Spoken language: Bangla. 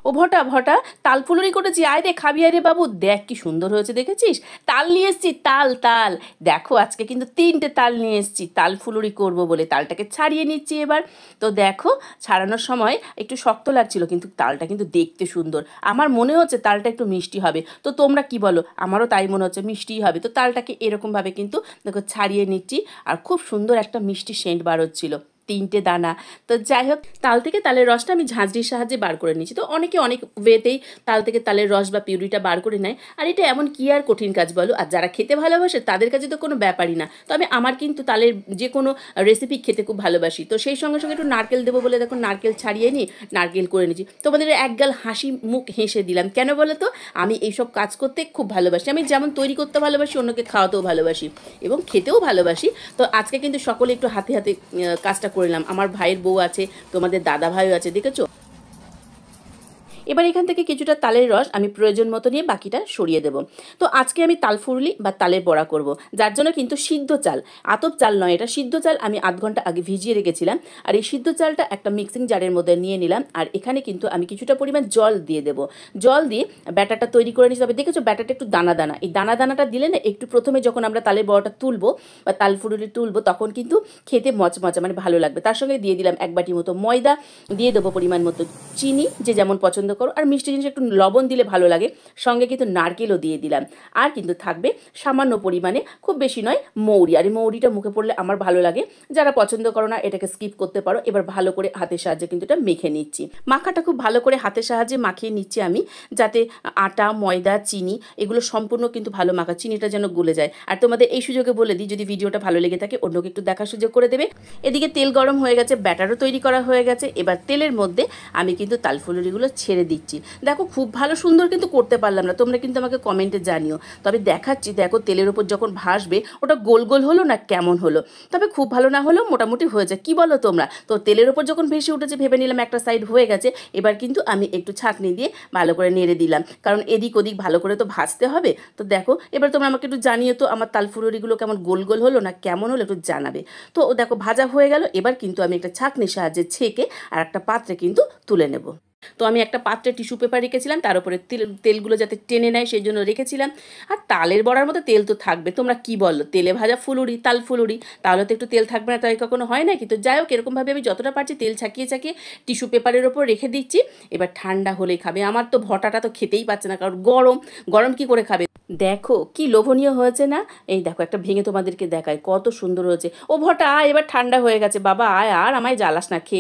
ও ভটা ভটা তাল ফুলুরি করেছি, আয় রে খাবি, আয় রে বাবু, দেখ কি সুন্দর হয়েছে দেখেছিস। তাল নিয়ে এসছি, তাল তাল। দেখো আজকে কিন্তু 3টে তাল নিয়ে এসছি তাল ফুলুরি করব বলে। তালটাকে ছাড়িয়ে নিচ্ছি এবার। তো দেখো ছাড়ানোর সময় একটু শক্ত লাগছিল, কিন্তু তালটা কিন্তু দেখতে সুন্দর। আমার মনে হচ্ছে তালটা একটু মিষ্টি হবে, তো তোমরা কি বলো? আমারও তাই মনে হচ্ছে মিষ্টিই হবে। তো তালটাকে এরকমভাবে কিন্তু দেখো ছাড়িয়ে নিচ্ছি, আর খুব সুন্দর একটা মিষ্টি সেন্ট বার হচ্ছিল, 3টে দানা। তো যাই হোক, তাল থেকে তালের রসটা আমি ঝাঁঝরির সাহায্যে বার করে নিচ্ছি। তো অনেকে অনেক ওয়েতেই তাল থেকে তালের রস বা পিউরিটা বার করে নেয়, আর এটা এমন কি আর কঠিন কাজ বলো? আর যারা খেতে ভালোবাসে তাদের কাছে তো কোনো ব্যাপারই না। তবে আমার কিন্তু তালের যে কোনো রেসিপি খেতে খুব ভালোবাসি, তো সেই সঙ্গে সঙ্গে একটু নারকেল দেবো বলে দেখো নারকেল ছাড়িয়ে নিই, নারকেল করে নিচ্ছি। তোমাদের একগাল হাসি মুখ হেসে দিলাম, কেন বলো তো? আমি এইসব কাজ করতে খুব ভালোবাসি। আমি যেমন তৈরি করতে ভালোবাসি, অন্যকে খাওয়াতেও ভালোবাসি এবং খেতেও ভালোবাসি। তো আজকে কিন্তু সকলে একটু হাতে হাতে কাজটা করলাম। আমার ভাইয়ের বউ আছে, তোমাদের দাদা ভাইও আছে, দেখেছো? এবার এখান থেকে কিছুটা তালের রস আমি প্রয়োজন মতো নিয়ে বাকিটা সরিয়ে দেব। তো আজকে আমি তাল ফুরুলি বা তালের বড়া করব, যার জন্য কিন্তু সিদ্ধ চাল, আতপ চাল নয়, এটা সিদ্ধ চাল আমি আধ ঘন্টা আগে ভিজিয়ে রেখেছিলাম। আর এই সিদ্ধ চালটা একটা মিক্সিং জারের মধ্যে নিয়ে নিলাম, আর এখানে কিন্তু আমি কিছুটা পরিমাণ জল দিয়ে দেবো। জল দিয়ে ব্যাটারটা তৈরি করে নিতে হবে। দেখেছো ব্যাটারটা একটু দানা দানা, এই দানা দানাটা দিলে না একটু প্রথমে যখন আমরা তালের বড়াটা তুলবো বা তাল ফুরুলি তুলবো, তখন কিন্তু খেতে মচমচা মানে ভালো লাগবে। তার সঙ্গে দিয়ে দিলাম 1 বাটি মতো ময়দা, দিয়ে দেবো পরিমাণ মতো চিনি, যে যেমন পছন্দ করো, আর মিষ্টি জিনিস একটু লবণ দিলে ভালো লাগে। সঙ্গে কিন্তু নারকেলও দিয়ে দিলাম, আর কিন্তু থাকবে সামান্য পরিমাণে, খুব বেশি নয়, মৌরি। আর এই মৌরিটা মুখে পড়লে আমার ভালো লাগে। যারা পছন্দ করো না এটাকে স্কিপ করতে পারো। এবার ভালো করে হাতের সাহায্যে কিন্তু এটা মেখে নিচ্ছি। মাখাটা খুব ভালো করে হাতের সাহায্যে মাখিয়ে নিচ্ছি আমি, যাতে আটা, ময়দা, চিনি এগুলো সম্পূর্ণ কিন্তু ভালো মাখা, চিনিটা যেন গলে যায়। আর তোমাদের এই সুযোগে বলে দিই, যদি ভিডিওটা ভালো লেগে থাকে অন্যকে একটু দেখার সুযোগ করে দেবে। এদিকে তেল গরম হয়ে গেছে, ব্যাটারও তৈরি করা হয়ে গেছে। এবার তেলের মধ্যে আমি কিন্তু তালফুলুরিগুলো ছেড়ে দিচ্ছি। দেখো খুব ভালো সুন্দর কিন্তু করতে পারলাম না, তোমরা কিন্তু আমাকে কমেন্টে জানিও। তবে দেখাচ্ছি, দেখো তেলের ওপর যখন ভাসবে ওটা গোল গোল হলো না কেমন হলো। তবে খুব ভালো না হলেও মোটামুটি হয়ে যায়, কি বলো তোমরা? তো তেলের ওপর যখন ভেসে উঠেছে, ভেবে নিলাম একটা সাইড হয়ে গেছে। এবার কিন্তু আমি একটু ছাঁকনি দিয়ে ভালো করে নেড়ে দিলাম, কারণ এদিক ওদিক ভালো করে তো ভাজতে হবে। তো দেখো এবার তোমরা আমাকে একটু জানিও তো আমার তালফুলুরিগুলো কেমন গোল গোল হলো না কেমন হলো, একটু জানাবে। তো দেখো ভাজা হয়ে গেল। এবার কিন্তু আমি একটা ছাঁকনির সাহায্যে ছেঁকে আর একটা পাত্রে কিন্তু তুলে নেব। তো আমি একটা পাত্রে টিস্যু পেপার রেখেছিলাম, তার উপরে তেলগুলো যাতে টেনে নেয় সেই জন্য রেখেছিলাম। আর তালের বড়ার মধ্যে তেল তো থাকবে, তোমরা কি বলো? তেলে ভাজা ফুলুরি, তাল ফুলুরি, তাহলে তো একটু তেল থাকবে না, তাই কখনো হয় না কি? তো যাই হোক, এরকমভাবে আমি যতটা পারছি তেল ছাকিয়ে ছাকিয়ে টিস্যু পেপারের ওপর রেখে দিচ্ছি। এবার ঠান্ডা হলেই খাবে। আমার তো ভটাটা তো খেতেই পাচ্ছে না, কারণ গরম গরম কি করে খাবে? দেখো কি লোভনীয় হয়েছে না? এই দেখো একটা ভেঙে তোমাদেরকে দেখায়, কত সুন্দর হয়েছে। ও ভটা আয়, এবার ঠান্ডা হয়ে গেছে বাবা, আয় আর আমায় জ্বালাস না, খেয়ে